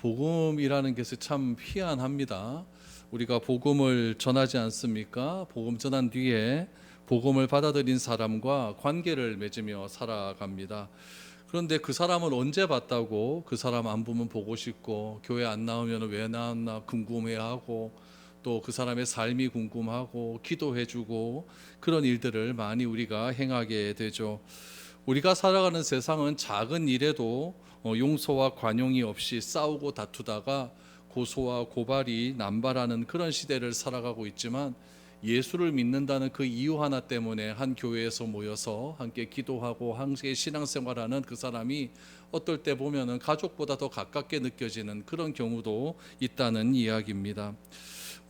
복음이라는 것이 참 희한합니다. 우리가 복음을 전하지 않습니까? 복음 전한 뒤에 복음을 받아들인 사람과 관계를 맺으며 살아갑니다. 그런데 그 사람을 언제 봤다고 그 사람 안 보면 보고 싶고, 교회 안 나오면 왜 나왔나 궁금해하고, 또 그 사람의 삶이 궁금하고 기도해주고, 그런 일들을 많이 우리가 행하게 되죠. 우리가 살아가는 세상은 작은 일에도 용서와 관용이 없이 싸우고 다투다가 고소와 고발이 남발하는 그런 시대를 살아가고 있지만, 예수를 믿는다는 그 이유 하나 때문에 한 교회에서 모여서 함께 기도하고 함께 신앙생활하는 그 사람이 어떨 때 보면은 가족보다 더 가깝게 느껴지는 그런 경우도 있다는 이야기입니다.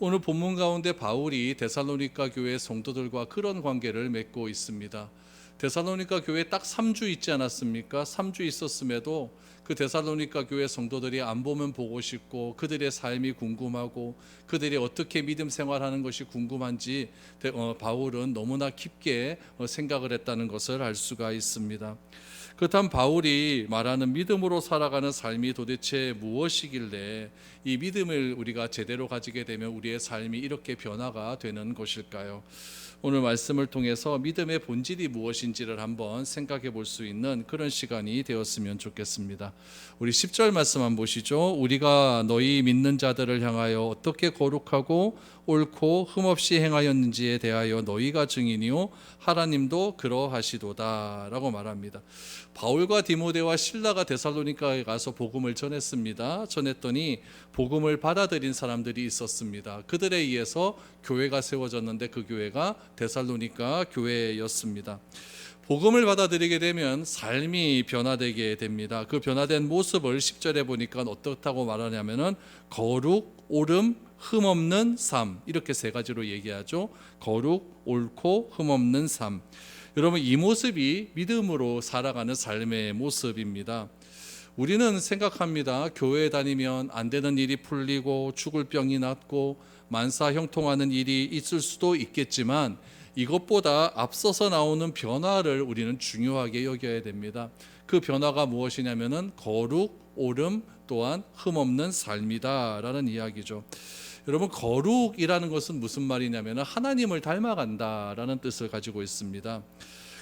오늘 본문 가운데 바울이 데살로니가 교회 성도들과 그런 관계를 맺고 있습니다. 데살로니가 교회 딱 3주 있지 않았습니까? 3주 있었음에도 그 데살로니가 교회 성도들이 안 보면 보고 싶고, 그들의 삶이 궁금하고, 그들이 어떻게 믿음 생활하는 것이 궁금한지 바울은 너무나 깊게 생각을 했다는 것을 알 수가 있습니다. 그렇다면 바울이 말하는 믿음으로 살아가는 삶이 도대체 무엇이길래 이 믿음을 우리가 제대로 가지게 되면 우리의 삶이 이렇게 변화가 되는 것일까요? 오늘 말씀을 통해서 믿음의 본질이 무엇인지를 한번 생각해 볼 수 있는 그런 시간이 되었으면 좋겠습니다. 우리 10절 말씀 한번 보시죠. 우리가 너희 믿는 자들을 향하여 어떻게 거룩하고 옳고 흠없이 행하였는지에 대하여 너희가 증인이요 하나님도 그러하시도다 라고 말합니다. 바울과 디모데와 실라가 데살로니가에 가서 복음을 전했더니 복음을 받아들인 사람들이 있었습니다. 그들에 의해서 교회가 세워졌는데 그 교회가 데살로니가 교회였습니다. 복음을 받아들이게 되면 삶이 변화되게 됩니다. 그 변화된 모습을 10절에 보니까 어떻다고 말하냐면은 거룩, 옳음, 흠없는 삶, 이렇게 세 가지로 얘기하죠. 거룩, 옳고 흠없는 삶. 여러분, 이 모습이 믿음으로 살아가는 삶의 모습입니다. 우리는 생각합니다. 교회에 다니면 안 되는 일이 풀리고 죽을 병이 낫고 만사 형통하는 일이 있을 수도 있겠지만, 이것보다 앞서서 나오는 변화를 우리는 중요하게 여겨야 됩니다. 그 변화가 무엇이냐면은 거룩, 옳음, 또한 흠없는 삶이다라는 이야기죠. 여러분, 거룩이라는 것은 무슨 말이냐면 하나님을 닮아간다라는 뜻을 가지고 있습니다.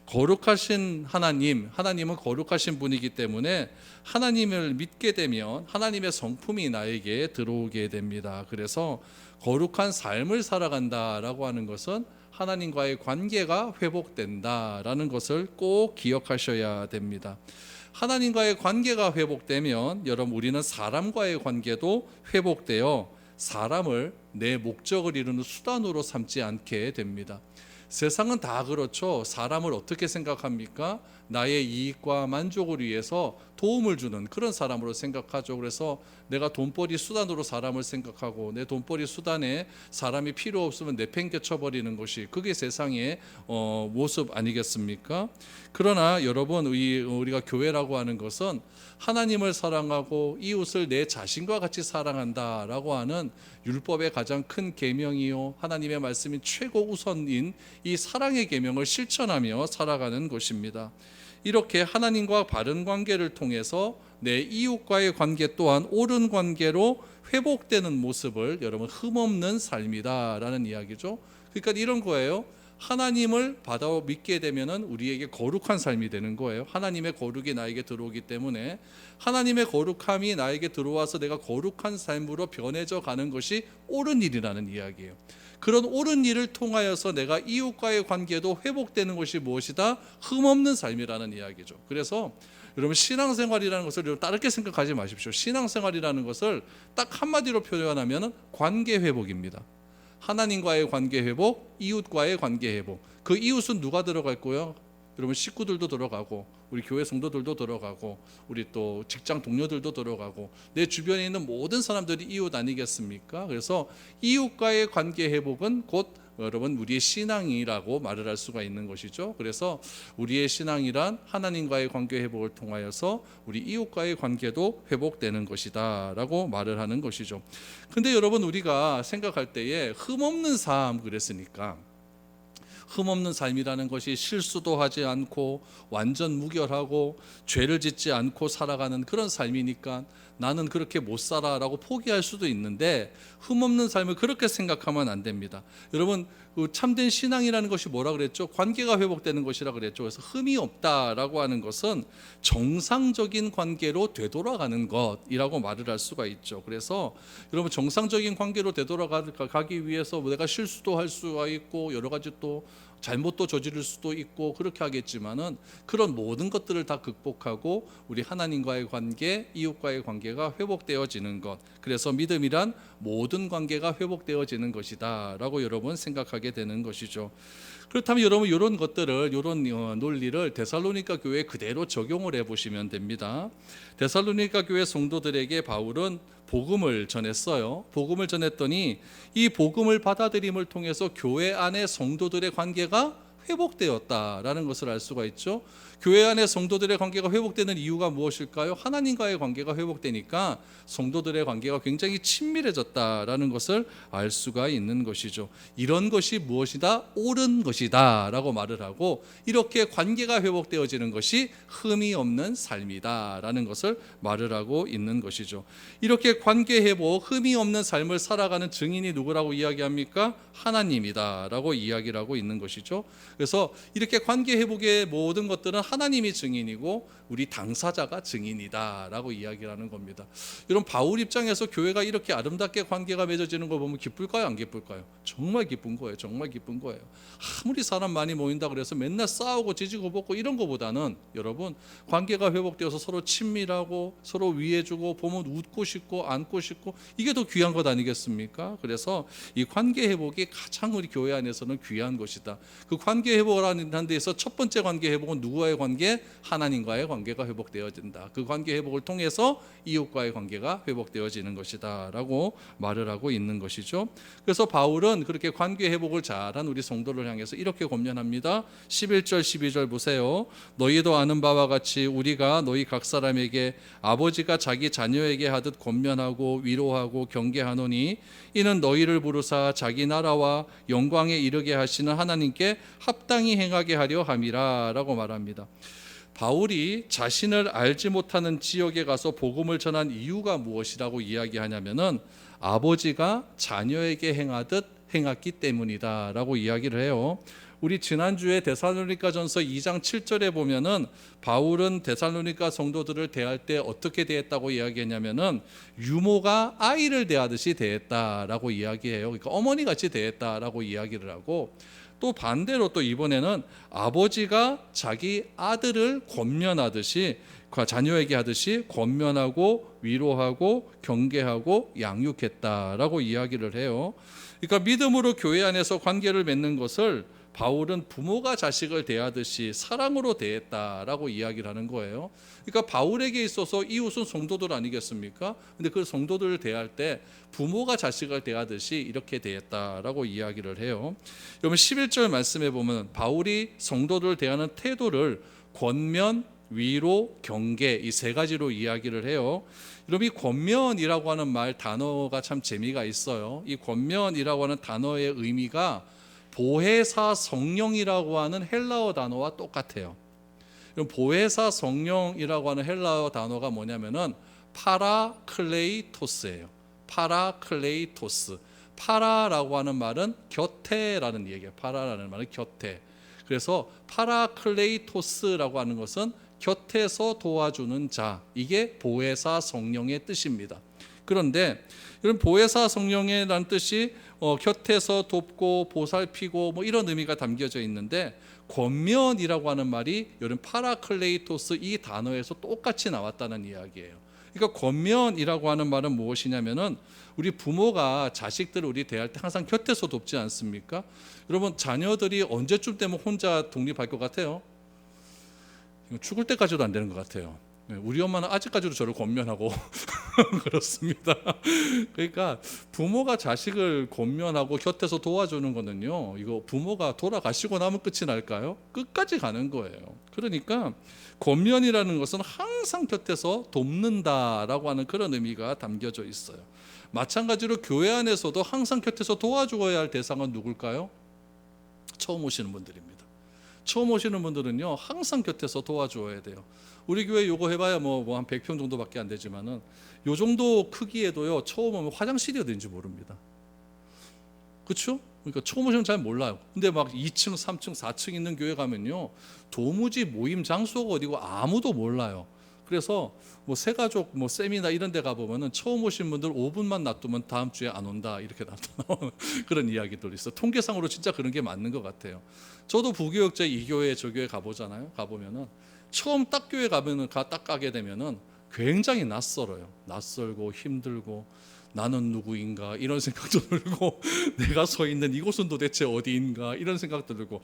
거룩하신 하나님은 거룩하신 분이기 때문에 하나님을 믿게 되면 하나님의 성품이 나에게 들어오게 됩니다. 그래서 거룩한 삶을 살아간다라고 하는 것은 하나님과의 관계가 회복된다라는 것을 꼭 기억하셔야 됩니다. 하나님과의 관계가 회복되면 여러분, 우리는 사람과의 관계도 회복되어 사람을 내 목적을 이루는 수단으로 삼지 않게 됩니다. 세상은 다 그렇죠. 사람을 어떻게 생각합니까? 나의 이익과 만족을 위해서 도움을 주는 그런 사람으로 생각하죠. 그래서 내가 돈벌이 수단으로 사람을 생각하고, 내 돈벌이 수단에 사람이 필요 없으면 내팽개쳐버리는 것이 그게 세상의 모습 아니겠습니까? 그러나 여러분, 우리가 교회라고 하는 것은 하나님을 사랑하고 이웃을 내 자신과 같이 사랑한다라고 하는 율법의 가장 큰 계명이요 하나님의 말씀이 최고 우선인 이 사랑의 계명을 실천하며 살아가는 것입니다. 이렇게 하나님과 바른 관계를 통해서 내 이웃과의 관계 또한 옳은 관계로 회복되는 모습을 여러분, 흠없는 삶이다라는 이야기죠. 그러니까 이런 거예요. 하나님을 받아 믿게 되면은 우리에게 거룩한 삶이 되는 거예요. 하나님의 거룩이 나에게 들어오기 때문에 하나님의 거룩함이 나에게 들어와서 내가 거룩한 삶으로 변해져 가는 것이 옳은 일이라는 이야기예요. 그런 옳은 일을 통하여서 내가 이웃과의 관계도 회복되는 것이 무엇이다? 흠없는 삶이라는 이야기죠. 그래서 여러분, 신앙생활이라는 것을 여러분 다르게 생각하지 마십시오. 신앙생활이라는 것을 딱 한마디로 표현하면 관계 회복입니다. 하나님과의 관계 회복, 이웃과의 관계 회복. 그 이웃은 누가 들어갈 거예요? 여러분, 식구들도 들어가고, 우리 교회 성도들도 들어가고, 우리 또 직장 동료들도 들어가고, 내 주변에 있는 모든 사람들이 이웃 아니겠습니까? 그래서 이웃과의 관계 회복은 곧 여러분, 우리의 신앙이라고 말을 할 수가 있는 것이죠. 그래서 우리의 신앙이란 하나님과의 관계 회복을 통하여서 우리 이웃과의 관계도 회복되는 것이다 라고 말을 하는 것이죠. 근데 여러분, 우리가 생각할 때에 흠없는 삶 그랬으니까, 흠없는 삶이라는 것이 실수도 하지 않고 완전 무결하고 죄를 짓지 않고 살아가는 그런 삶이니까 나는 그렇게 못 살아라고 포기할 수도 있는데, 흠없는 삶을 그렇게 생각하면 안 됩니다. 여러분, 그 참된 신앙이라는 것이 뭐라 그랬죠? 관계가 회복되는 것이라 그랬죠. 그래서 흠이 없다라고 하는 것은 정상적인 관계로 되돌아가는 것이라고 말을 할 수가 있죠. 그래서 여러분, 정상적인 관계로 되돌아가기 위해서 내가 실수도 할 수가 있고 여러 가지 또 잘못도 저지를 수도 있고 그렇게 하겠지만은, 그런 모든 것들을 다 극복하고 우리 하나님과의 관계, 이웃과의 관계가 회복되어지는 것, 그래서 믿음이란 모든 관계가 회복되어지는 것이다 라고 여러분 생각하게 되는 것이죠. 그렇다면 여러분, 이런 것들을, 이런 논리를 데살로니가 교회에 그대로 적용을 해보시면 됩니다. 데살로니가 교회 성도들에게 바울은 복음을 전했어요. 복음을 전했더니 이 복음을 받아들임을 통해서 교회 안의 성도들의 관계가 회복되었다라는 것을 알 수가 있죠. 교회 안에 성도들의 관계가 회복되는 이유가 무엇일까요? 하나님과의 관계가 회복되니까 성도들의 관계가 굉장히 친밀해졌다라는 것을 알 수가 있는 것이죠. 이런 것이 무엇이다? 옳은 것이다 라고 말을 하고, 이렇게 관계가 회복되어지는 것이 흠이 없는 삶이다 라는 것을 말을 하고 있는 것이죠. 이렇게 관계 회복, 흠이 없는 삶을 살아가는 증인이 누구라고 이야기합니까? 하나님이다 라고 이야기를 하고 있는 것이죠. 그래서 이렇게 관계 회복의 모든 것들은 하나님이 증인이고 우리 당사자가 증인이다 라고 이야기를 하는 겁니다. 여러분, 바울 입장에서 교회가 이렇게 아름답게 관계가 맺어지는 걸 보면 기쁠까요? 안 기쁠까요? 정말 기쁜 거예요. 정말 기쁜 거예요. 아무리 사람 많이 모인다 그래서 맨날 싸우고 지지고 볶고 이런 것보다는 여러분, 관계가 회복되어서 서로 친밀하고 서로 위해주고 보면 웃고 싶고 안고 싶고, 이게 더 귀한 것 아니겠습니까? 그래서 이 관계 회복이 가장 우리 교회 안에서는 귀한 것이다. 그 관계 회복을 하는 데서 첫 번째 관계 회복은 누구와의 관계? 하나님과의 관계가 회복되어진다. 그 관계 회복을 통해서 이웃과의 관계가 회복되어지는 것이다 라고 말을 하고 있는 것이죠. 그래서 바울은 그렇게 관계 회복을 잘한 우리 성도를 향해서 이렇게 권면합니다. 11절 12절 보세요. 너희도 아는 바와 같이 우리가 너희 각 사람에게 아버지가 자기 자녀에게 하듯 권면하고 위로하고 경계하노니, 이는 너희를 부르사 자기 나라와 영광에 이르게 하시는 하나님께 합당히 행하게 하려 함이라 라고 말합니다. 바울이 자신을 알지 못하는 지역에 가서 복음을 전한 이유가 무엇이라고 이야기하냐면은, 아버지가 자녀에게 행하듯 행했기 때문이다 라고 이야기를 해요. 우리 지난주에 데살로니가전서 2장 7절에 보면은 바울은 데살로니가 성도들을 대할 때 어떻게 대했다고 이야기했냐면은, 유모가 아이를 대하듯이 대했다라고 이야기해요. 그러니까 어머니같이 대했다라고 이야기를 하고, 또 반대로 또 이번에는 아버지가 자기 아들을 권면하듯이, 자녀에게 하듯이 권면하고 위로하고 경계하고 양육했다라고 이야기를 해요. 그러니까 믿음으로 교회 안에서 관계를 맺는 것을 바울은 부모가 자식을 대하듯이 사랑으로 대했다라고 이야기를 하는 거예요. 그러니까 바울에게 있어서 이웃은 성도들 아니겠습니까? 근데 그 성도들을 대할 때 부모가 자식을 대하듯이 이렇게 대했다라고 이야기를 해요. 여러분, 11절 말씀해 보면 바울이 성도들을 대하는 태도를 권면, 위로, 경계, 이 세 가지로 이야기를 해요. 여러분, 이 권면이라고 하는 단어가 참 재미가 있어요. 이 권면이라고 하는 단어의 의미가 보혜사 성령이라고 하는 헬라어 단어와 똑같아요. 보혜사 성령이라고 하는 헬라어 단어가 뭐냐면은 파라클레이토스예요. 파라클레이토스. 파라라고 하는 말은 곁에라는 얘기예요. 파라라는 말은 곁에. 그래서 파라클레이토스라고 하는 것은 곁에서 도와주는 자, 이게 보혜사 성령의 뜻입니다. 그런데 이런 보혜사 성령이라는 뜻이 곁에서 돕고 보살피고 뭐 이런 의미가 담겨져 있는데, 권면이라고 하는 말이 이런 파라클레이토스 이 단어에서 똑같이 나왔다는 이야기예요. 그러니까 권면이라고 하는 말은 무엇이냐면은, 우리 부모가 자식들을 우리 대할 때 항상 곁에서 돕지 않습니까? 여러분, 자녀들이 언제쯤 되면 혼자 독립할 것 같아요? 죽을 때까지도 안 되는 것 같아요. 우리 엄마는 아직까지도 저를 권면하고 그렇습니다. 그러니까 부모가 자식을 권면하고 곁에서 도와주는 거는요, 이거 부모가 돌아가시고 나면 끝이 날까요? 끝까지 가는 거예요. 그러니까 권면이라는 것은 항상 곁에서 돕는다라고 하는 그런 의미가 담겨져 있어요. 마찬가지로 교회 안에서도 항상 곁에서 도와주어야 할 대상은 누굴까요? 처음 오시는 분들입니다. 처음 오시는 분들은요 항상 곁에서 도와줘야 돼요. 우리 교회 요거 해봐야 뭐 한 100평 정도밖에 안 되지만은 요 정도 크기에도요 처음 오면 화장실이 어딘지 모릅니다. 그렇죠? 그러니까 처음 오시면 잘 몰라요. 근데 막 2층, 3층, 4층 있는 교회 가면요 도무지 모임 장소가 어디고 아무도 몰라요. 그래서 뭐 새가족 뭐 세미나 이런 데 가보면은 처음 오신 분들 5분만 놔두면 다음 주에 안 온다 이렇게 나타나는 그런 이야기들이 있어. 통계상으로 진짜 그런 게 맞는 것 같아요. 저도 부교역자 이 교회 저 교회 가보잖아요. 가보면은 처음 딱 교회 가면은 딱 가게 되면은 굉장히 낯설어요. 낯설고 힘들고 나는 누구인가 이런 생각도 들고 내가 서 있는 이곳은 도대체 어디인가 이런 생각도 들고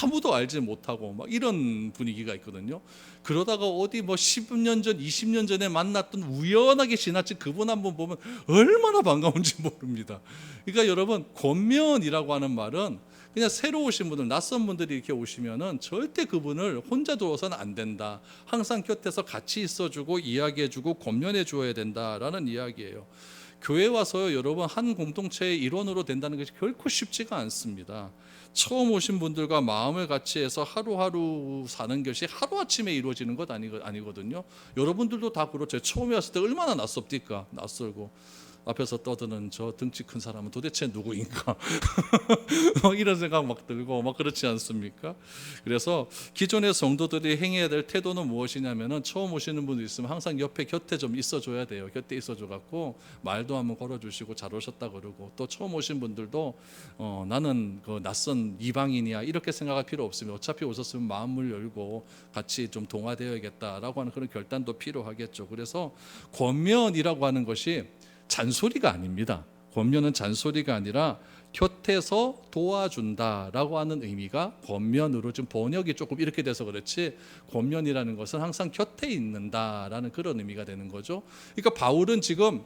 아무도 알지 못하고 막 이런 분위기가 있거든요. 그러다가 어디 뭐 10년 전 20년 전에 만났던 우연하게 지나친 그분 한번 보면 얼마나 반가운지 모릅니다. 그러니까 여러분 권면이라고 하는 말은 그냥 새로 오신 분들 낯선 분들이 이렇게 오시면은 절대 그분을 혼자 두어서는 안 된다. 항상 곁에서 같이 있어주고 이야기해주고 권면해 줘야 된다라는 이야기예요. 교회 와서요 여러분 한 공동체의 일원으로 된다는 것이 결코 쉽지가 않습니다. 처음 오신 분들과 마음을 같이 해서 하루하루 사는 것이 하루아침에 이루어지는 것 아니거든요. 여러분들도 다 그렇죠. 처음에 왔을 때 얼마나 낯섭니까? 낯설고 앞에서 떠드는 저 등치 큰 사람은 도대체 누구인가 이런 생각 막 들고 막 그렇지 않습니까? 그래서 기존의 성도들이 행해야 될 태도는 무엇이냐면은 처음 오시는 분이 있으면 항상 옆에 곁에 좀 있어줘야 돼요. 곁에 있어줘 갖고 말도 한번 걸어주시고 잘 오셨다 그러고 또 처음 오신 분들도 나는 그 낯선 이방인이야 이렇게 생각할 필요 없으면 어차피 오셨으면 마음을 열고 같이 좀 동화되어야겠다라고 하는 그런 결단도 필요하겠죠. 그래서 권면이라고 하는 것이 잔소리가 아닙니다. 권면은 잔소리가 아니라 곁에서 도와준다라고 하는 의미가 권면으로 좀 번역이 조금 이렇게 돼서 그렇지 권면이라는 것은 항상 곁에 있는다라는 그런 의미가 되는 거죠. 그러니까 바울은 지금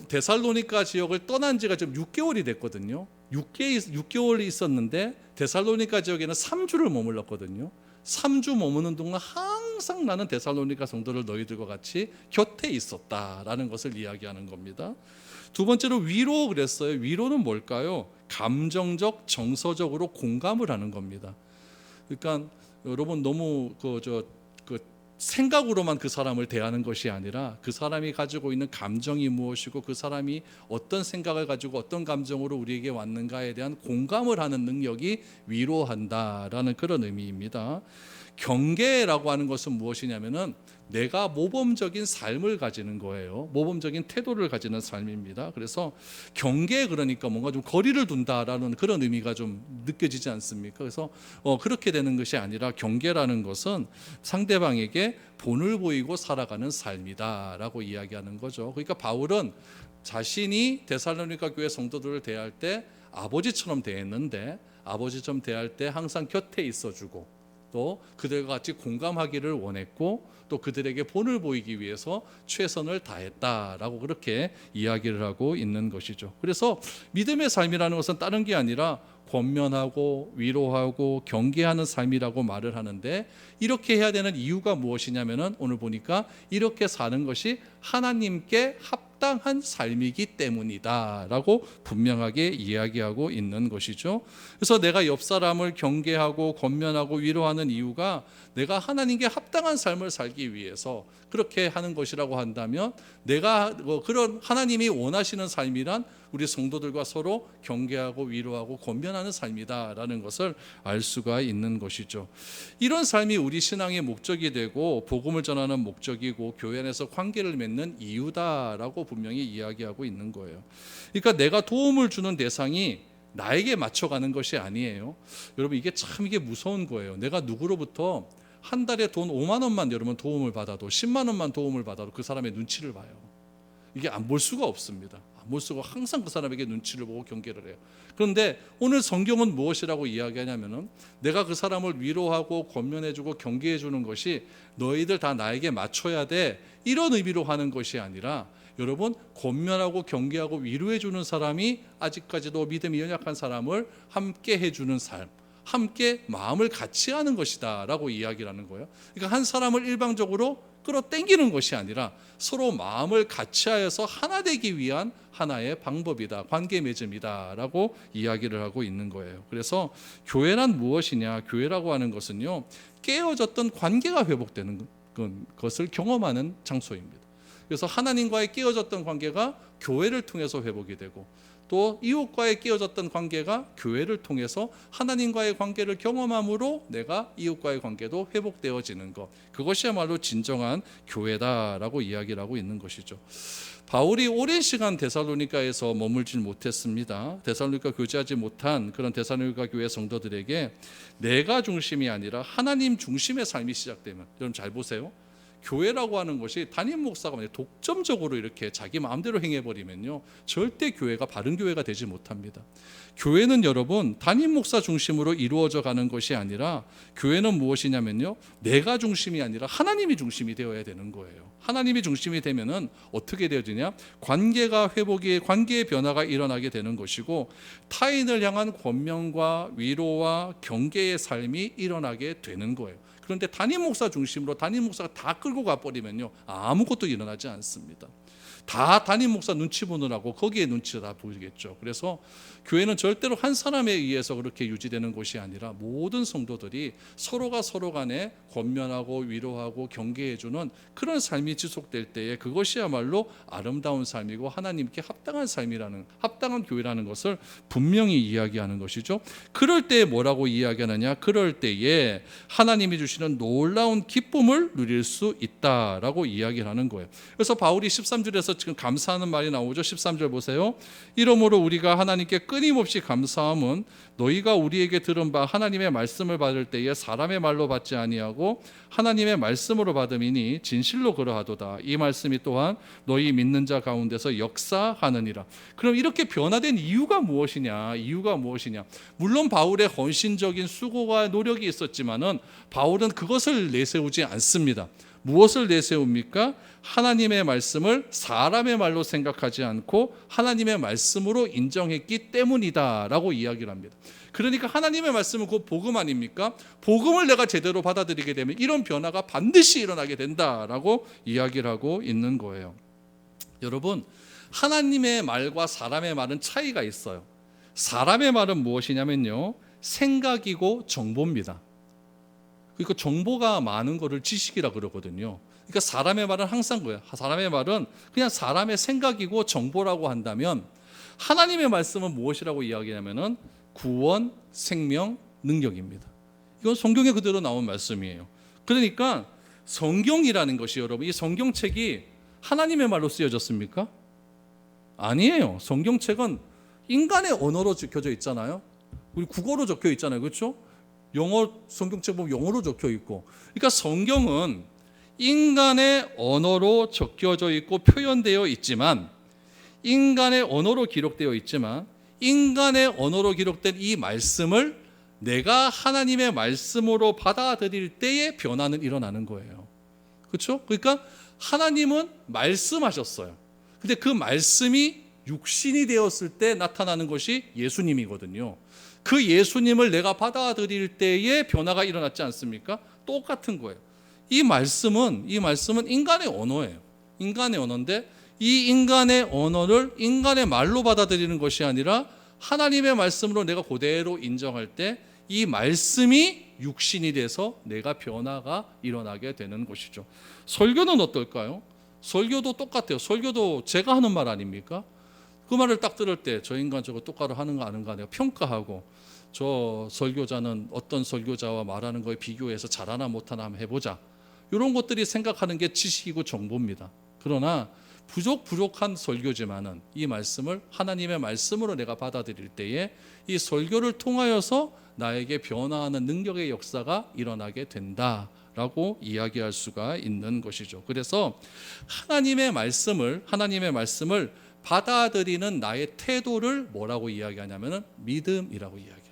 데살로니가 지역을 떠난 지가 지금 6개월이 됐거든요. 6개월이 있었는데 데살로니가 지역에는 3주를 머물렀거든요. 3주 머무는 동안 항상 나는 데살로니가 성도를 너희들과 같이 곁에 있었다라는 것을 이야기하는 겁니다. 두 번째로 위로 그랬어요. 위로는 뭘까요? 감정적, 정서적으로 공감을 하는 겁니다. 그러니까 여러분 너무 생각으로만 그 사람을 대하는 것이 아니라 그 사람이 가지고 있는 감정이 무엇이고 그 사람이 어떤 생각을 가지고 어떤 감정으로 우리에게 왔는가에 대한 공감을 하는 능력이 위로한다라는 그런 의미입니다. 경계라고 하는 것은 무엇이냐면은 내가 모범적인 삶을 가지는 거예요. 모범적인 태도를 가지는 삶입니다. 그래서 경계 그러니까 뭔가 좀 거리를 둔다라는 그런 의미가 좀 느껴지지 않습니까? 그래서 그렇게 되는 것이 아니라 경계라는 것은 상대방에게 본을 보이고 살아가는 삶이다라고 이야기하는 거죠. 그러니까 바울은 자신이 데살로니가 교회 성도들을 대할 때 아버지처럼 대했는데 아버지처럼 대할 때 항상 곁에 있어주고 또 그들과 같이 공감하기를 원했고 또 그들에게 본을 보이기 위해서 최선을 다했다라고 그렇게 이야기를 하고 있는 것이죠. 그래서 믿음의 삶이라는 것은 다른 게 아니라 권면하고 위로하고 경계하는 삶이라고 말을 하는데 이렇게 해야 되는 이유가 무엇이냐면은 오늘 보니까 이렇게 사는 것이 하나님께 합당한 삶이기 때문이다라고 분명하게 이야기하고 있는 것이죠. 그래서 내가 옆 사람을 경계하고 권면하고 위로하는 이유가 내가 하나님께 합당한 삶을 살기 위해서 그렇게 하는 것이라고 한다면 내가 그런 하나님이 원하시는 삶이란 우리 성도들과 서로 경계하고 위로하고 권면하는 삶이다라는 것을 알 수가 있는 것이죠. 이런 삶이 우리 신앙의 목적이 되고 복음을 전하는 목적이고 교회 안에서 관계를 맺는 이유다라고 분명히 이야기하고 있는 거예요. 그러니까 내가 도움을 주는 대상이 나에게 맞춰가는 것이 아니에요. 여러분 이게 무서운 거예요. 내가 누구로부터 한 달에 돈 5만 원만 여러분 도움을 받아도 10만 원만 도움을 받아도 그 사람의 눈치를 봐요. 이게 안 볼 수가 없습니다. 안 볼 수가 항상 그 사람에게 눈치를 보고 경계를 해요. 그런데 오늘 성경은 무엇이라고 이야기하냐면은 내가 그 사람을 위로하고 권면해주고 경계해주는 것이 너희들 다 나에게 맞춰야 돼 이런 의미로 하는 것이 아니라 여러분 권면하고 경계하고 위로해주는 사람이 아직까지도 믿음이 연약한 사람을 함께 해주는 삶 함께 마음을 같이 하는 것이다 라고 이야기를 하는 거예요. 그러니까 한 사람을 일방적으로 끌어당기는 것이 아니라 서로 마음을 같이하여서 하나 되기 위한 하나의 방법이다, 관계 맺음이다라고 이야기를 하고 있는 거예요. 그래서 교회란 무엇이냐? 교회라고 하는 것은요, 깨어졌던 관계가 회복되는 것을 경험하는 장소입니다. 그래서 하나님과의 깨어졌던 관계가 교회를 통해서 회복이 되고, 또 이웃과의 깨어졌던 관계가 교회를 통해서 하나님과의 관계를 경험함으로 내가 이웃과의 관계도 회복되어지는 것, 그것이야말로 진정한 교회다라고 이야기를 하고 있는 것이죠. 바울이 오랜 시간 데살로니가에서 머물질 못했습니다. 데살로니가 교제하지 못한 그런 데살로니가 교회 성도들에게 내가 중심이 아니라 하나님 중심의 삶이 시작되면, 여러분 잘 보세요. 교회라고 하는 것이 담임 목사가 독점적으로 이렇게 자기 마음대로 행해버리면요, 절대 교회가 바른 교회가 되지 못합니다. 교회는 여러분 담임 목사 중심으로 이루어져 가는 것이 아니라, 교회는 무엇이냐면요, 내가 중심이 아니라 하나님이 중심이 되어야 되는 거예요. 하나님이 중심이 되면은 어떻게 되어지냐? 관계가 회복이, 관계의 변화가 일어나게 되는 것이고, 타인을 향한 권면과 위로와 경계의 삶이 일어나게 되는 거예요. 그런데 담임 목사 중심으로 담임 목사가 다 끌고 가버리면요, 아무것도 일어나지 않습니다. 다 담임 목사 눈치 보느라고 거기에 눈치가 다 보이겠죠. 그래서 교회는 절대로 한 사람에 의해서 그렇게 유지되는 것이 아니라 모든 성도들이 서로가 서로 간에 권면하고 위로하고 경계해주는 그런 삶이 지속될 때에 그것이야말로 아름다운 삶이고 하나님께 합당한 삶이라는, 합당한 교회라는 것을 분명히 이야기하는 것이죠. 그럴 때에 뭐라고 이야기하느냐? 그럴 때에 하나님이 주시는 놀라운 기쁨을 누릴 수 있다라고 이야기를 하는 거예요. 그래서 바울이 13절에서 지금 감사하는 말이 나오죠. 13절 보세요. 이러므로 우리가 하나님께 끊임없이 감사함은 너희가 우리에게 들은 바 하나님의 말씀을 받을 때에 사람의 말로 받지 아니하고 하나님의 말씀으로 받음이니 진실로 그러하도다. 이 말씀이 또한 너희 믿는 자 가운데서 역사하느니라. 그럼 이렇게 변화된 이유가 무엇이냐? 이유가 무엇이냐? 물론 바울의 헌신적인 수고와 노력이 있었지만은 바울은 그것을 내세우지 않습니다. 무엇을 내세웁니까? 하나님의 말씀을 사람의 말로 생각하지 않고 하나님의 말씀으로 인정했기 때문이다라고 이야기를 합니다. 그러니까 하나님의 말씀은 곧 복음 아닙니까? 복음을 내가 제대로 받아들이게 되면 이런 변화가 반드시 일어나게 된다라고 이야기를 하고 있는 거예요. 여러분, 하나님의 말과 사람의 말은 차이가 있어요. 사람의 말은 무엇이냐면요, 생각이고 정보입니다. 그러니까 정보가 많은 거를 지식이라 그러거든요. 그러니까 사람의 말은 항상 그래요. 사람의 말은 그냥 사람의 생각이고 정보라고 한다면, 하나님의 말씀은 무엇이라고 이야기하냐면은 구원, 생명, 능력입니다. 이건 성경에 그대로 나온 말씀이에요. 그러니까 성경이라는 것이, 여러분, 이 성경책이 하나님의 말로 쓰여졌습니까? 아니에요. 성경책은 인간의 언어로 적혀져 있잖아요. 우리 국어로 적혀 있잖아요. 그렇죠? 영어 성경책 보면 영어로 적혀 있고, 그러니까 성경은 인간의 언어로 적혀져 있고 표현되어 있지만, 인간의 언어로 기록되어 있지만, 인간의 언어로 기록된 이 말씀을 내가 하나님의 말씀으로 받아들일 때에 변화는 일어나는 거예요. 그렇죠? 그러니까 하나님은 말씀하셨어요. 근데 그 말씀이 육신이 되었을 때 나타나는 것이 예수님이거든요. 그 예수님을 내가 받아들일 때에 변화가 일어났지 않습니까? 똑같은 거예요. 이 말씀은 인간의 언어예요. 인간의 언어인데, 이 인간의 언어를 인간의 말로 받아들이는 것이 아니라 하나님의 말씀으로 내가 그대로 인정할 때 이 말씀이 육신이 돼서 내가 변화가 일어나게 되는 것이죠. 설교는 어떨까요? 설교도 똑같아요. 설교도 제가 하는 말 아닙니까? 그 말을 딱 들을 때 저 인간 저거 똑바로 하는가 아닌가 내가 평가하고, 저 설교자는 어떤 설교자와 말하는 거에 비교해서 잘하나 못하나 한번 해보자. 이런 것들이 생각하는 게 지식이고 정보입니다. 그러나 부족한 설교지만은 이 말씀을 하나님의 말씀으로 내가 받아들일 때에 이 설교를 통하여서 나에게 변화하는 능력의 역사가 일어나게 된다라고 이야기할 수가 있는 것이죠. 그래서 하나님의 말씀을 받아들이는 나의 태도를 뭐라고 이야기하냐면은 믿음이라고 이야기합니다.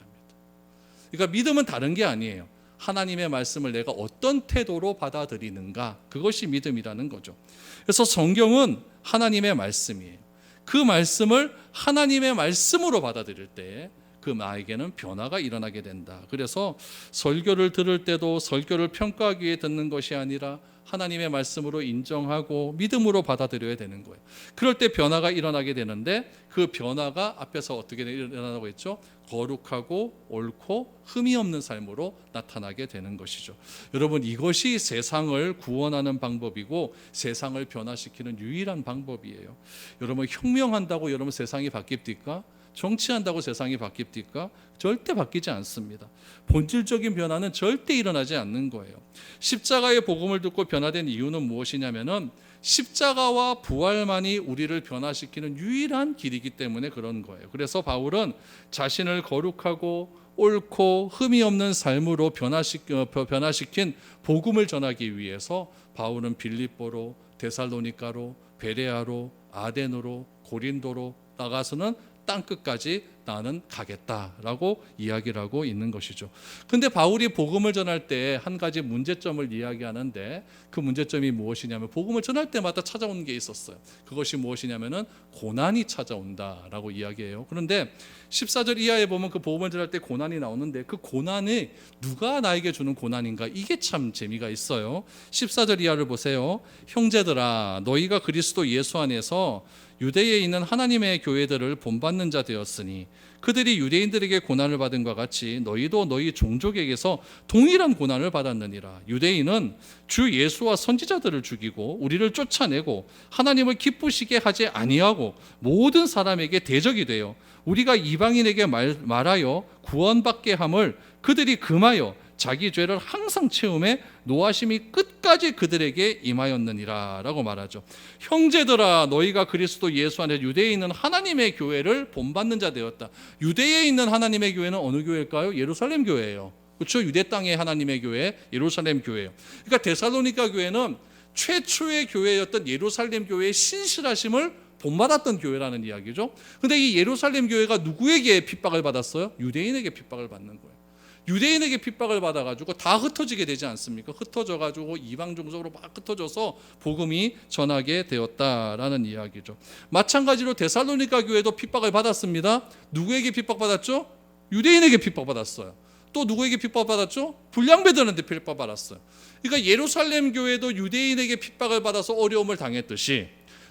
그러니까 믿음은 다른 게 아니에요. 하나님의 말씀을 내가 어떤 태도로 받아들이는가, 그것이 믿음이라는 거죠. 그래서 성경은 하나님의 말씀이에요. 그 말씀을 하나님의 말씀으로 받아들일 때 그 나에게는 변화가 일어나게 된다. 그래서 설교를 들을 때도 설교를 평가하기 위해 듣는 것이 아니라 하나님의 말씀으로 인정하고 믿음으로 받아들여야 되는 거예요. 그럴 때 변화가 일어나게 되는데 그 변화가 앞에서 어떻게 일어나고 했죠? 거룩하고 옳고 흠이 없는 삶으로 나타나게 되는 것이죠. 여러분, 이것이 세상을 구원하는 방법이고 세상을 변화시키는 유일한 방법이에요. 여러분, 혁명한다고 여러분 세상이 바뀝니까? 정치한다고 세상이 바뀝니까? 절대 바뀌지 않습니다. 본질적인 변화는 절대 일어나지 않는 거예요. 십자가의 복음을 듣고 변화된 이유는 무엇이냐면은 십자가와 부활만이 우리를 변화시키는 유일한 길이기 때문에 그런 거예요. 그래서 바울은 자신을 거룩하고 옳고 흠이 없는 삶으로 변화시킨 복음을 전하기 위해서 바울은 빌립보로, 데살로니가로, 베레아로, 아덴으로, 고린도로 나가서는 땅끝까지 나는 가겠다라고 이야기를 하고 있는 것이죠. 근데 바울이 복음을 전할 때 한 가지 문제점을 이야기하는데 그 문제점이 무엇이냐면 복음을 전할 때마다 찾아오는 게 있었어요. 그것이 무엇이냐면은 고난이 찾아온다라고 이야기해요. 그런데 14절 이하에 보면 그 복음을 전할 때 고난이 나오는데 그 고난이 누가 나에게 주는 고난인가? 이게 참 재미가 있어요. 14절 이하를 보세요. 형제들아, 너희가 그리스도 예수 안에서 유대에 있는 하나님의 교회들을 본받는 자 되었으니 그들이 유대인들에게 고난을 받은 것 같이 너희도 너희 종족에게서 동일한 고난을 받았느니라. 유대인은 주 예수와 선지자들을 죽이고 우리를 쫓아내고 하나님을 기쁘시게 하지 아니하고 모든 사람에게 대적이 되어 우리가 이방인에게 말하여 구원받게 함을 그들이 금하여 자기 죄를 항상 채움에 노하심이 끝까지 그들에게 임하였느니라 라고 말하죠. 형제들아, 너희가 그리스도 예수 안에 유대에 있는 하나님의 교회를 본받는 자 되었다. 유대에 있는 하나님의 교회는 어느 교회일까요? 예루살렘 교회예요. 그렇죠? 유대 땅의 하나님의 교회, 예루살렘 교회예요. 그러니까 데살로니가 교회는 최초의 교회였던 예루살렘 교회의 신실하심을 본받았던 교회라는 이야기죠. 그런데 이 예루살렘 교회가 누구에게 핍박을 받았어요? 유대인에게 핍박을 받는 거예요. 유대인에게 핍박을 받아가지고 다 흩어지게 되지 않습니까? 흩어져가지고 이방 종족으로 막 흩어져서 복음이 전하게 되었다라는 이야기죠. 마찬가지로 데살로니가 교회도 핍박을 받았습니다. 누구에게 핍박받았죠? 유대인에게 핍박받았어요. 또 누구에게 핍박받았죠? 불량배들한테 핍박받았어요. 그러니까 예루살렘 교회도 유대인에게 핍박을 받아서 어려움을 당했듯이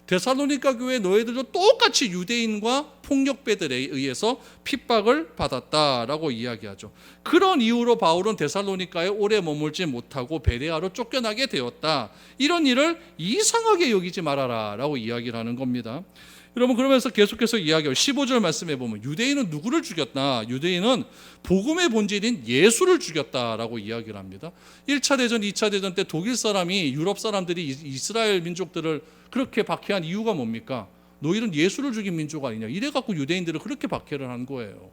데살로니가 교회 너희들도 똑같이 유대인과 폭력배들에 의해서 핍박을 받았다라고 이야기하죠. 그런 이유로 바울은 데살로니가에 오래 머물지 못하고 베레아로 쫓겨나게 되었다. 이런 일을 이상하게 여기지 말아라라고 이야기를 하는 겁니다. 여러분, 그러면서 계속해서 이야기해요. 15절 말씀해 보면 유대인은 누구를 죽였나? 유대인은 복음의 본질인 예수를 죽였다라고 이야기를 합니다. 1차 대전, 2차 대전 때 독일 사람이 유럽 사람들이 이스라엘 민족들을 그렇게 박해한 이유가 뭡니까? 너희는 예수를 죽인 민족 아니냐? 이래갖고 유대인들을 그렇게 박해를 한 거예요.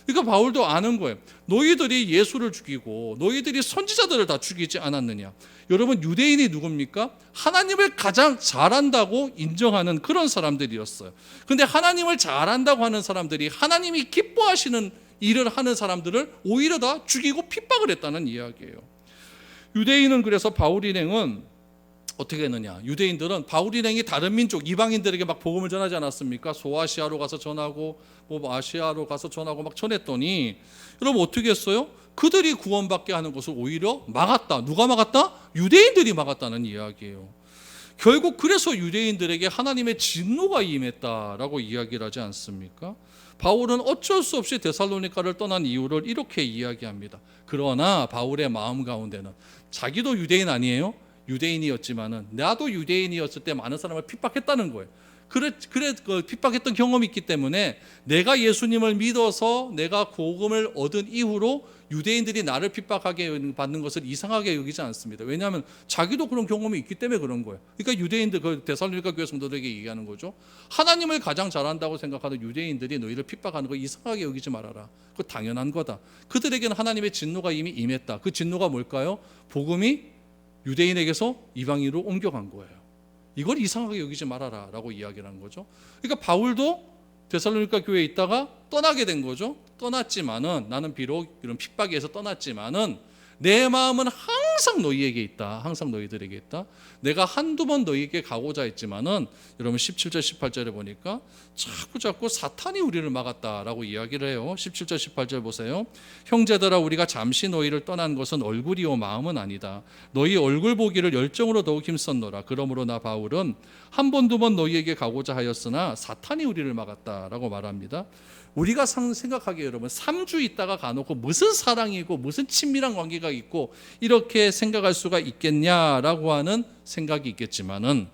그러니까 바울도 아는 거예요. 너희들이 예수를 죽이고 너희들이 선지자들을 다 죽이지 않았느냐? 여러분, 유대인이 누굽니까? 하나님을 가장 잘한다고 인정하는 그런 사람들이었어요. 그런데 하나님을 잘한다고 하는 사람들이 하나님이 기뻐하시는 일을 하는 사람들을 오히려 다 죽이고 핍박을 했다는 이야기예요. 유대인은 그래서 바울 일행은 어떻게 했느냐? 유대인들은 바울 일행이 다른 민족 이방인들에게 막 복음을 전하지 않았습니까? 소아시아로 가서 전하고 아시아로 가서 전하고 막 전했더니 여러분 어떻게 했어요? 그들이 구원받게 하는 것을 오히려 막았다. 누가 막았다? 유대인들이 막았다는 이야기예요. 결국 그래서 유대인들에게 하나님의 진노가 임했다라고 이야기를 하지 않습니까? 바울은 어쩔 수 없이 데살로니가를 떠난 이유를 이렇게 이야기합니다. 그러나 바울의 마음 가운데는 자기도 유대인 아니에요? 유대인이었지만은 나도 유대인이었을 때 많은 사람을 핍박했다는 거예요. 그래 핍박했던 경험이 있기 때문에 내가 예수님을 믿어서 내가 복음을 얻은 이후로 유대인들이 나를 핍박하게 받는 것을 이상하게 여기지 않습니다. 왜냐하면 자기도 그런 경험이 있기 때문에 그런 거예요. 그러니까 유대인들, 그 데살로니가 교회 성도들에게 얘기하는 거죠. 하나님을 가장 잘한다고 생각하는 유대인들이 너희를 핍박하는 거 이상하게 여기지 말아라. 그거 당연한 거다. 그들에게는 하나님의 진노가 이미 임했다. 그 진노가 뭘까요? 복음이 유대인에게서 이방인으로 옮겨간 거예요. 이걸 이상하게 여기지 말아라 라고 이야기를 한 거죠. 그러니까 바울도 데살로니가 교회에 있다가 떠나게 된 거죠. 떠났지만은 나는 비록 이런 핍박에서 떠났지만은 내 마음은 항상 너희에게 있다. 항상 너희들에게 있다. 내가 한두 번 너희에게 가고자 했지만은 여러분 17절 18절에 보니까 자꾸 사탄이 우리를 막았다라고 이야기를 해요. 17절 18절 보세요. 형제들아 우리가 잠시 너희를 떠난 것은 얼굴이요 마음은 아니다. 너희 얼굴 보기를 열정으로 더욱 힘썼노라. 그러므로 나 바울은 한 번 두 번 너희에게 가고자 하였으나 사탄이 우리를 막았다라고 말합니다. 우리가 생각하기에 여러분 3주 있다가 가놓고 무슨 사랑이고 무슨 친밀한 관계가 있고 이렇게 생각할 수가 있겠냐라고 하는 생각이 있겠지만은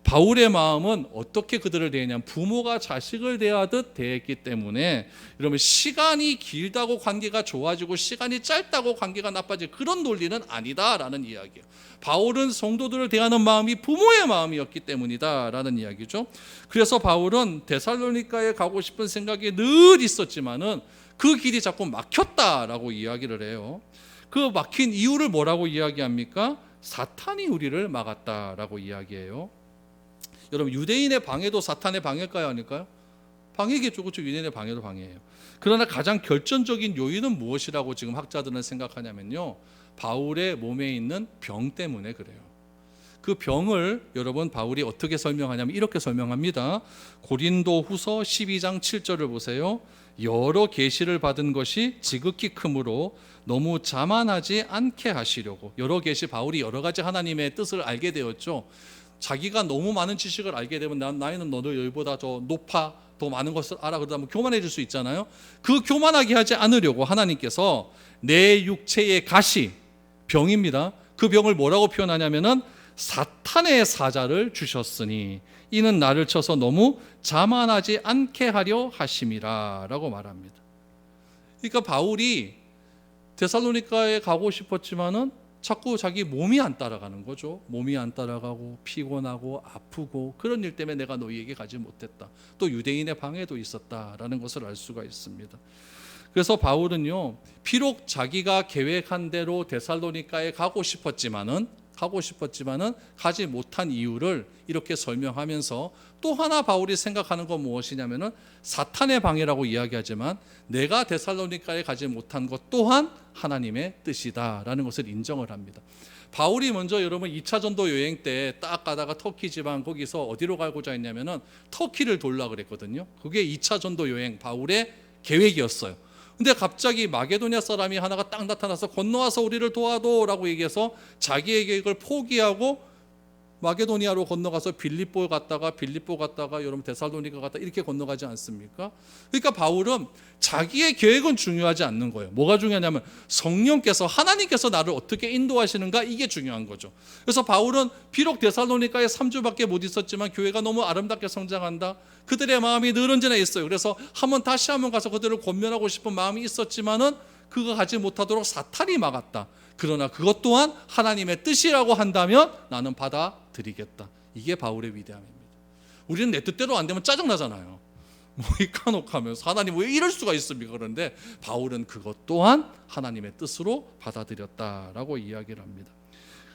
바울의 마음은 어떻게 그들을 대했냐면 부모가 자식을 대하듯 대했기 때문에 여러분 시간이 길다고 관계가 좋아지고 시간이 짧다고 관계가 나빠질 그런 논리는 아니다라는 이야기예요. 바울은 성도들을 대하는 마음이 부모의 마음이었기 때문이다라는 이야기죠. 그래서 바울은 데살로니가에 가고 싶은 생각이 늘 있었지만은 그 길이 자꾸 막혔다라고 이야기를 해요. 그 막힌 이유를 뭐라고 이야기합니까? 사탄이 우리를 막았다라고 이야기해요. 여러분 유대인의 방해도 사탄의 방해일까요? 아닐까요? 방해겠죠. 그렇죠. 유대인의 방해도 방해예요. 그러나 가장 결정적인 요인은 무엇이라고 지금 학자들은 생각하냐면요, 바울의 몸에 있는 병 때문에 그래요. 그 병을 여러분 바울이 어떻게 설명하냐면 이렇게 설명합니다. 고린도 후서 12장 7절을 보세요. 여러 계시를 받은 것이 지극히 크므로 너무 자만하지 않게 하시려고. 여러 계시, 바울이 여러 가지 하나님의 뜻을 알게 되었죠. 자기가 너무 많은 지식을 알게 되면 나이는 너희보다 더 높아, 더 많은 것을 알아, 그러다 보면 교만해질 수 있잖아요. 그 교만하게 하지 않으려고 하나님께서 내 육체의 가시, 병입니다. 그 병을 뭐라고 표현하냐면은 사탄의 사자를 주셨으니 이는 나를 쳐서 너무 자만하지 않게 하려 하심이라 라고 말합니다. 그러니까 바울이 데살로니가에 가고 싶었지만은 자꾸 자기 몸이 안 따라가는 거죠. 몸이 안 따라가고 피곤하고 아프고 그런 일 때문에 내가 너희에게 가지 못했다. 또 유대인의 방해도 있었다라는 것을 알 수가 있습니다. 그래서 바울은요, 비록 자기가 계획한 대로 데살로니가에 가고 싶었지만은 가지 못한 이유를 이렇게 설명하면서 또 하나 바울이 생각하는 건 무엇이냐면은 사탄의 방해라고 이야기하지만 내가 데살로니가에 가지 못한 것 또한 하나님의 뜻이다라는 것을 인정을 합니다. 바울이 먼저 여러분 2차 전도 여행 때 딱 가다가 터키 지방 거기서 어디로 가고자 했냐면은 터키를 돌라 그랬거든요. 그게 2차 전도 여행 바울의 계획이었어요. 근데 갑자기 마게도냐 사람이 하나가 딱 나타나서 건너와서 우리를 도와도라고 얘기해서 자기의 계획을 포기하고 마게도니아로 건너가서 빌립보 갔다가 여러분 데살로니가 갔다 이렇게 건너가지 않습니까? 그러니까 바울은 자기의 계획은 중요하지 않는 거예요. 뭐가 중요하냐면 성령께서, 하나님께서 나를 어떻게 인도하시는가, 이게 중요한 거죠. 그래서 바울은 비록 데살로니가에 3주밖에 못 있었지만 교회가 너무 아름답게 성장한다, 그들의 마음이 늘 언제나 있어요. 그래서 다시 한번 가서 그들을 권면하고 싶은 마음이 있었지만은 그거 가지 못하도록 사탄이 막았다. 그러나 그것 또한 하나님의 뜻이라고 한다면 나는 받아들이겠다. 이게 바울의 위대함입니다. 우리는 내 뜻대로 안 되면 짜증나잖아요. 이까놓고하면서 하나님 왜 이럴 수가 있습니까? 그런데 바울은 그것 또한 하나님의 뜻으로 받아들였다라고 이야기를 합니다.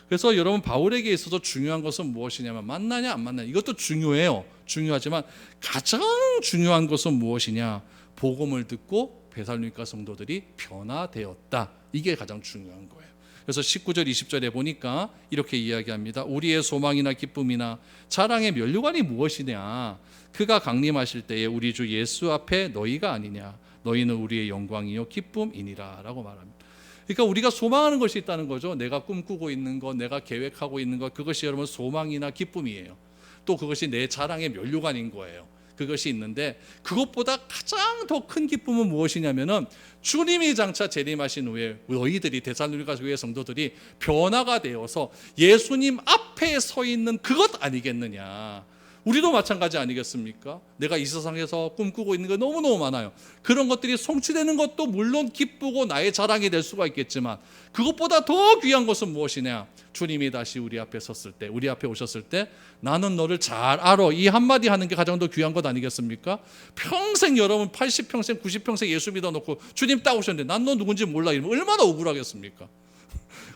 그래서 여러분 바울에게 있어서 중요한 것은 무엇이냐면 만나냐 안 만나냐, 이것도 중요해요. 중요하지만 가장 중요한 것은 무엇이냐, 복음을 듣고 데살로니가 성도들이 변화되었다. 이게 가장 중요한 거예요. 그래서 19절 20절에 보니까 이렇게 이야기합니다. 우리의 소망이나 기쁨이나 자랑의 면류관이 무엇이냐, 그가 강림하실 때에 우리 주 예수 앞에 너희가 아니냐, 너희는 우리의 영광이요 기쁨이니라 라고 말합니다. 그러니까 우리가 소망하는 것이 있다는 거죠. 내가 꿈꾸고 있는 것, 내가 계획하고 있는 것, 그것이 여러분 소망이나 기쁨이에요. 또 그것이 내 자랑의 면류관인 거예요. 그것이 있는데 그것보다 가장 더 큰 기쁨은 무엇이냐면은 주님이 장차 재림하신 후에 너희들이 데살로니가 교회 성도들이 변화가 되어서 예수님 앞에 서 있는 그것 아니겠느냐. 우리도 마찬가지 아니겠습니까? 내가 이 세상에서 꿈꾸고 있는 게 너무너무 많아요. 그런 것들이 성취되는 것도 물론 기쁘고 나의 자랑이 될 수가 있겠지만 그것보다 더 귀한 것은 무엇이냐, 주님이 다시 우리 앞에 섰을 때, 우리 앞에 오셨을 때 나는 너를 잘 알아, 이 한마디 하는 게 가장 더 귀한 것 아니겠습니까? 평생 여러분 80평생 90평생 예수 믿어놓고 주님 딱 오셨는데 난 너 누군지 몰라 이러면 얼마나 억울하겠습니까?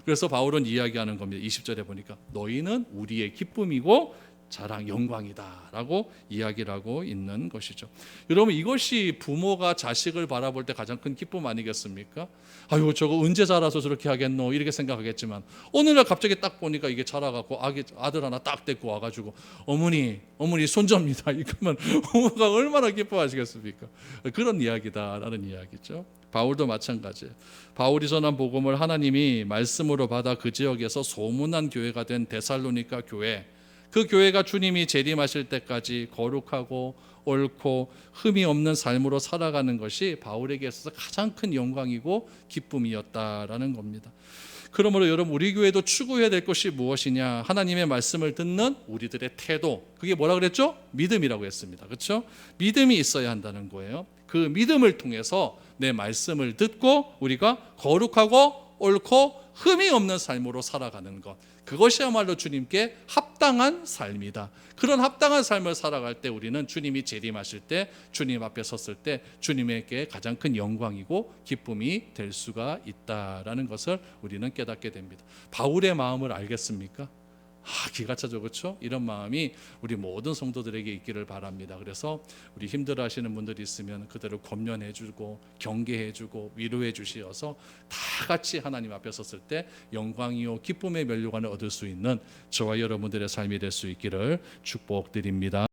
그래서 바울은 이야기하는 겁니다. 20절에 보니까 너희는 우리의 기쁨이고 자랑, 영광이다라고 이야기를 하고 있는 것이죠. 여러분, 이것이 부모가 자식을 바라볼 때 가장 큰 기쁨 아니겠습니까? 아유, 저거 언제 자라서 저렇게 하겠노 이렇게 생각하겠지만, 어느 날 갑자기 딱 보니까 이게 자라갖고 아들 하나 딱 데리고 와가지고 어머니 손자입니다 이러면 부모가 얼마나 기뻐하시겠습니까? 그런 이야기다라는 이야기죠. 바울도 마찬가지예요. 바울이 전한 복음을 하나님이 말씀으로 받아 그 지역에서 소문난 교회가 된 데살로니가 교회, 그 교회가 주님이 재림하실 때까지 거룩하고 옳고 흠이 없는 삶으로 살아가는 것이 바울에게 있어서 가장 큰 영광이고 기쁨이었다라는 겁니다. 그러므로 여러분, 우리 교회도 추구해야 될 것이 무엇이냐? 하나님의 말씀을 듣는 우리들의 태도, 그게 뭐라 그랬죠? 믿음이라고 했습니다. 그렇죠? 믿음이 있어야 한다는 거예요. 그 믿음을 통해서 내 말씀을 듣고 우리가 거룩하고 옳고 흠이 없는 삶으로 살아가는 것, 그것이야말로 주님께 합당한 삶이다. 그런 합당한 삶을 살아갈 때 우리는 주님이 재림하실 때, 주님 앞에 섰을 때 주님에게 가장 큰 영광이고 기쁨이 될 수가 있다라는 것을 우리는 깨닫게 됩니다. 바울의 마음을 알겠습니까? 기가 차죠, 그렇죠? 이런 마음이 우리 모든 성도들에게 있기를 바랍니다. 그래서 우리 힘들어하시는 분들이 있으면 그들을 권면해주고 경계해주고 위로해주시어서 다 같이 하나님 앞에 섰을 때 영광이요 기쁨의 면류관을 얻을 수 있는 저와 여러분들의 삶이 될 수 있기를 축복드립니다.